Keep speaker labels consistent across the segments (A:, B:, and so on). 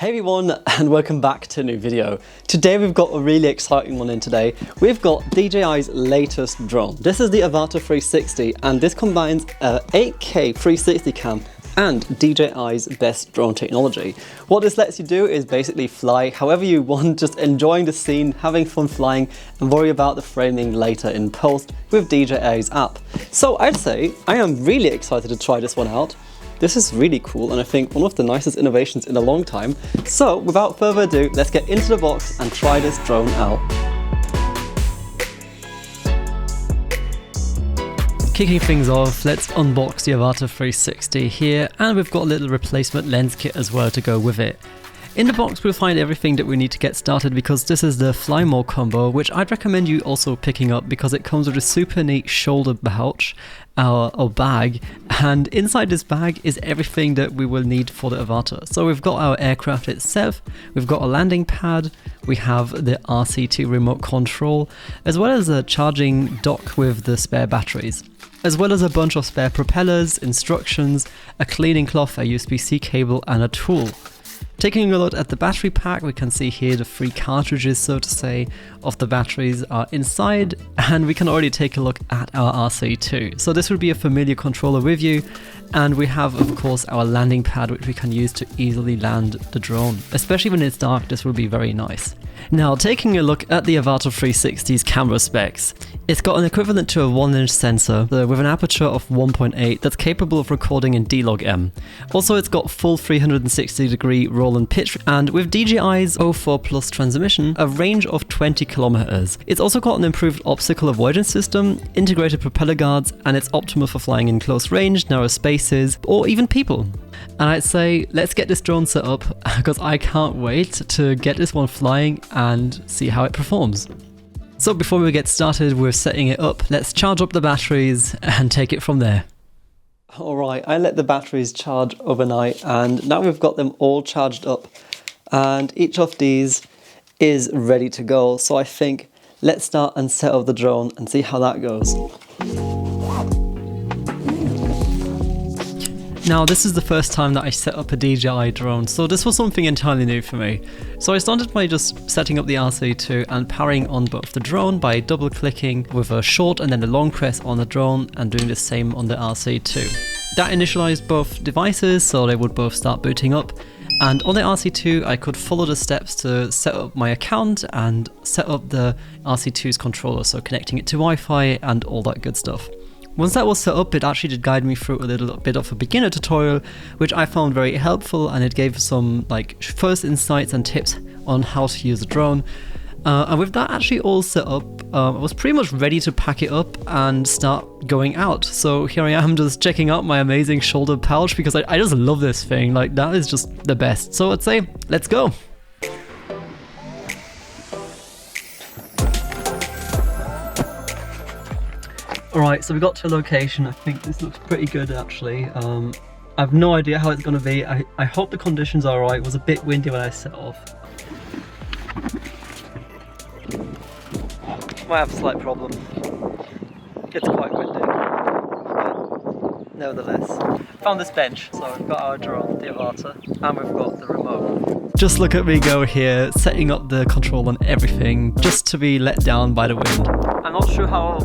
A: Hey everyone, and welcome back to a new video. Today we've got a really exciting one in today. We've got DJI's latest drone. This is the Avata 360 and this combines a 8K 360 cam and DJI's best drone technology. What this lets you do is basically fly however you want, just enjoying the scene, having fun flying, and worry about the framing later in post with DJI's app. So I'd say I am really excited to try this one out. This is really cool and I think one of the nicest innovations in a long time. So without further ado, let's get into the box and try this drone out. Kicking things off, let's unbox the Avata 360 here, and we've got a little replacement lens kit as well to go with it. In the box we'll find everything that we need to get started because this is the Fly More combo, which I'd recommend you also picking up because it comes with a super neat shoulder pouch or bag, and inside this bag is everything that we will need for the Avata. So we've got our aircraft itself, we've got a landing pad, we have the RC2 remote control, as well as a charging dock with the spare batteries, as well as a bunch of spare propellers, instructions, a cleaning cloth, a USB-C cable and a tool. Taking a look at the battery pack, we can see here the 3 cartridges, so to say, of the batteries are inside, and we can already take a look at our RC2. So this would be a familiar controller with you, and we have of course our landing pad which we can use to easily land the drone. Especially when it's dark, this will be very nice. Now taking a look at the Avata 360's camera specs. It's got an equivalent to a 1-inch sensor with an aperture of 1.8 that's capable of recording in D-Log-M. Also it's got full 360-degree roll and pitch, and with DJI's 04 Plus transmission, a range of 20 kilometers. It's also got an improved obstacle avoidance system, integrated propeller guards, and it's optimal for flying in close range, narrow spaces, or even people. And I'd say let's get this drone set up because I can't wait to get this one flying and see how it performs. So before we get started with setting it up, let's charge up the batteries and take it from there. Alright, I let the batteries charge overnight and now we've got them all charged up and each of these is ready to go. So I think let's start and set up the drone and see how that goes. Now this is the first time that I set up a DJI drone, so this was something entirely new for me. So I started by just setting up the RC2 and powering on both the drone by double clicking with a short and then a long press on the drone and doing the same on the RC2. That initialized both devices so they would both start booting up, and on the RC2 I could follow the steps to set up my account and set up the RC2's controller, so connecting it to Wi-Fi and all that good stuff. Once that was set up, it actually did guide me through a little bit of a beginner tutorial, which I found very helpful, and it gave some first insights and tips on how to use the drone. And with that actually all set up, I was pretty much ready to pack it up and start going out. So here I am just checking out my amazing shoulder pouch because I just love this thing, that is just the best. So I'd say, let's go! Alright, so we got to a location. I think this looks pretty good actually. I have no idea how it's going to be. I hope the conditions are alright. It was a bit windy when I set off. Might have a slight problem. It's quite windy. But nevertheless. Found this bench, so we've got our drone, the Avata, and we've got the remote. Just look at me go here, setting up the control and everything, just to be let down by the wind. I'm not sure how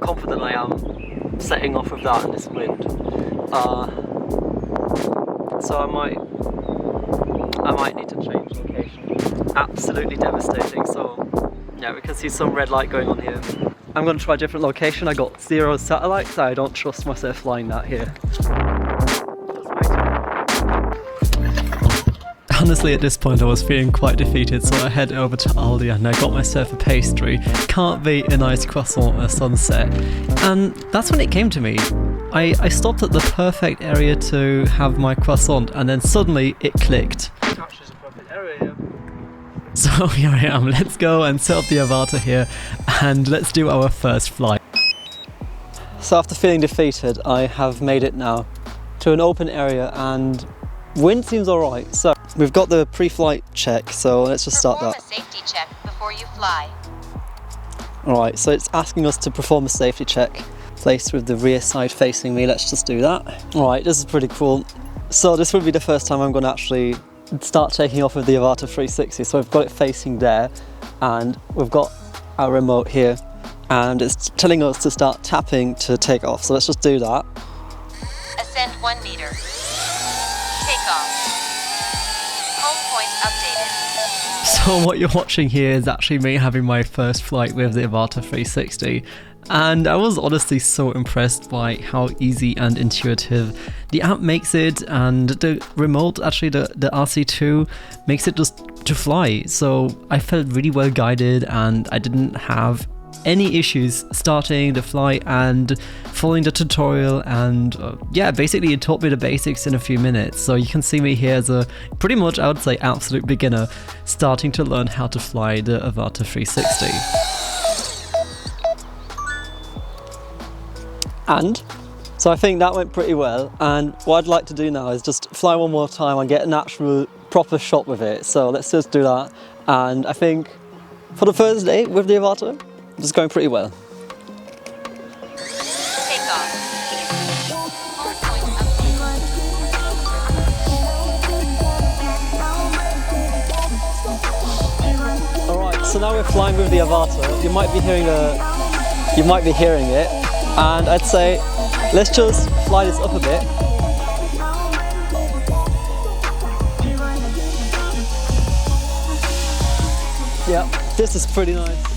A: confident I am setting off with that in this wind. So I might need to change location. Absolutely devastating. So yeah, we can see some red light going on here. I'm going to try a different location. I got 0 satellites. I don't trust myself flying that here. Honestly, at this point I was feeling quite defeated, so I head over to Aldi and I got myself a pastry. Can't beat a nice croissant at sunset. And that's when it came to me. I stopped at the perfect area to have my croissant and then suddenly it clicked. Actually, the perfect area. So here I am, let's go and set up the Avata here and let's do our first flight. So after feeling defeated, I have made it now to an open area and wind seems alright. So we've got the pre-flight check, so let's just start that.
B: Perform a safety check before you fly.
A: Alright, so it's asking us to perform a safety check placed with the rear side facing me. Let's just do that. Alright, this is pretty cool. So this will be the first time I'm going to actually start taking off with the Avata 360. So we've got it facing there, and we've got our remote here, and it's telling us to start tapping to take off. So let's just do that.
B: Ascend 1 meter. Take off. Home point updated.
A: So what you're watching here is actually me having my first flight with the Avata 360. And I was honestly so impressed by how easy and intuitive the app makes it, and the remote, actually the RC2, makes it just to fly. So I felt really well guided, and I didn't have any issues starting the flight and following the tutorial, and yeah, basically it taught me the basics in a few minutes. So you can see me here as a pretty much, I would say, absolute beginner starting to learn how to fly the Avata 360. And so I think that went pretty well, and what I'd like to do now is just fly one more time and get an actual proper shot with it. So let's just do that, and I think for the first day with the Avata, it's going pretty well.
B: Take off. Home point updated.
A: Alright, so now we're flying with the Avata. You might be hearing it, and I'd say let's just fly this up a bit. Yeah, this is pretty nice.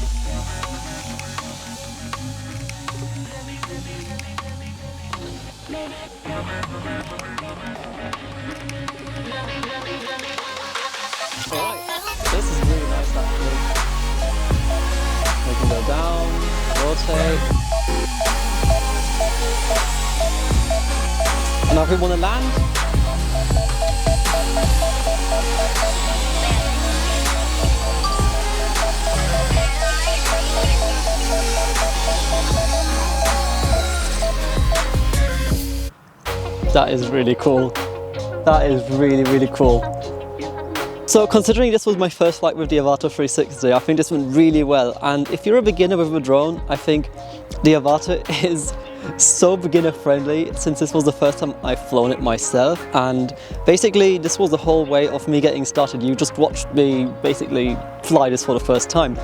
A: Alright, this is really nice actually. We can go down, rotate. Now if we want to land, that is really cool. That is really, really cool. So considering this was my first flight with the Avata 360, I think this went really well. And if you're a beginner with a drone, I think the Avata is so beginner friendly, since this was the first time I've flown it myself. And basically this was the whole way of me getting started. You just watched me basically fly this for the first time.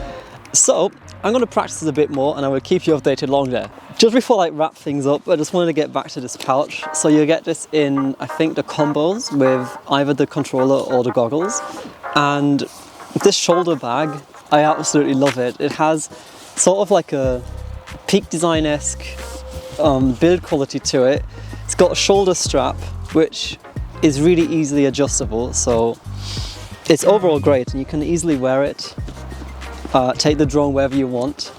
A: So I'm going to practice this a bit more, and I will keep you updated along there. Just before I wrap things up, I just wanted to get back to this pouch. So you get this in, I think, the combos with either the controller or the goggles. And this shoulder bag, I absolutely love it. It has sort of like a Peak Design-esque build quality to it. It's got a shoulder strap, which is really easily adjustable. So it's overall great, and you can easily wear it. Take the drone wherever you want.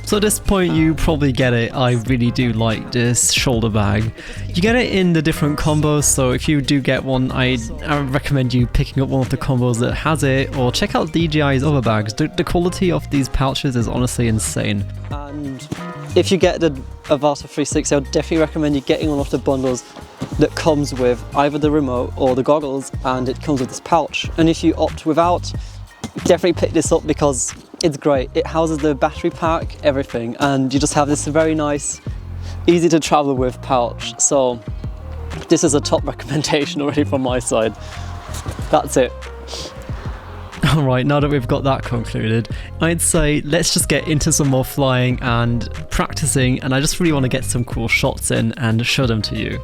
A: So at this point you probably get it. I really do like this shoulder bag. You get it in the different combos, so if you do get one, I recommend you picking up one of the combos that has it, or check out DJI's other bags. The quality of these pouches is honestly insane. And if you get the Avata 360, I would definitely recommend you getting one of the bundles that comes with either the remote or the goggles, and it comes with this pouch. And if you opt without, definitely pick this up because it's great. It houses the battery pack, everything, and you just have this very nice, easy to travel with pouch. So this is a top recommendation already from my side. That's it. Alright, now that we've got that concluded, I'd say let's just get into some more flying and practicing, and I just really want to get some cool shots in and show them to you.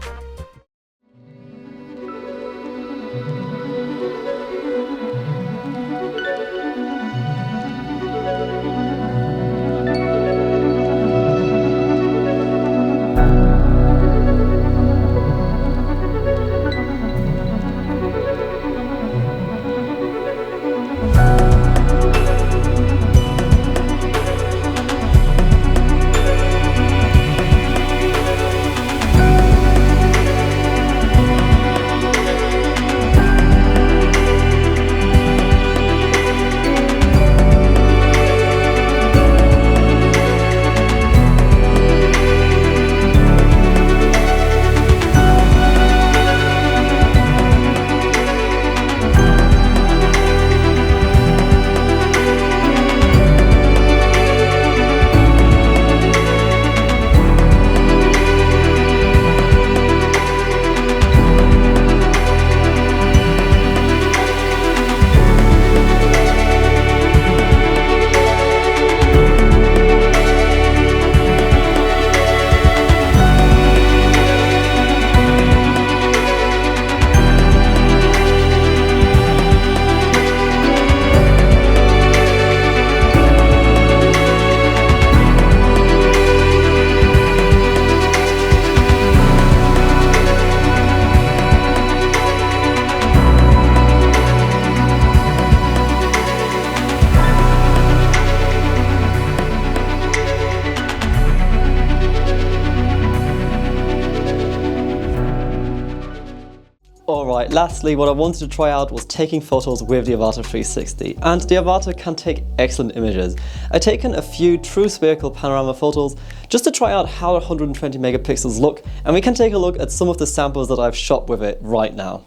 A: Alright, lastly, what I wanted to try out was taking photos with the Avata 360, and the Avata can take excellent images. I've taken a few true spherical panorama photos just to try out how 120 megapixels look, and we can take a look at some of the samples that I've shot with it right now.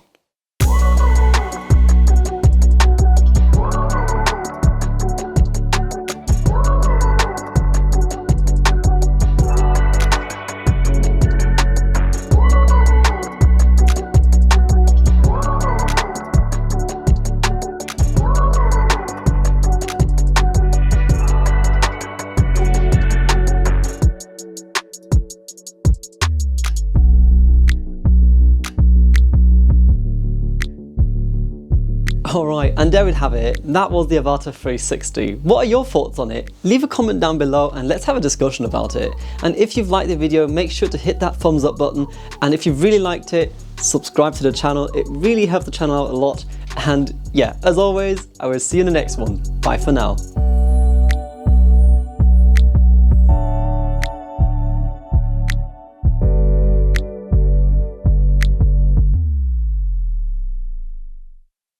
A: Alright, and there we have it. That was the Avata 360. What are your thoughts on it? Leave a comment down below and let's have a discussion about it. And if you've liked the video, make sure to hit that thumbs up button. And if you really liked it, subscribe to the channel. It really helps the channel out a lot. And yeah, as always, I will see you in the next one. Bye for now.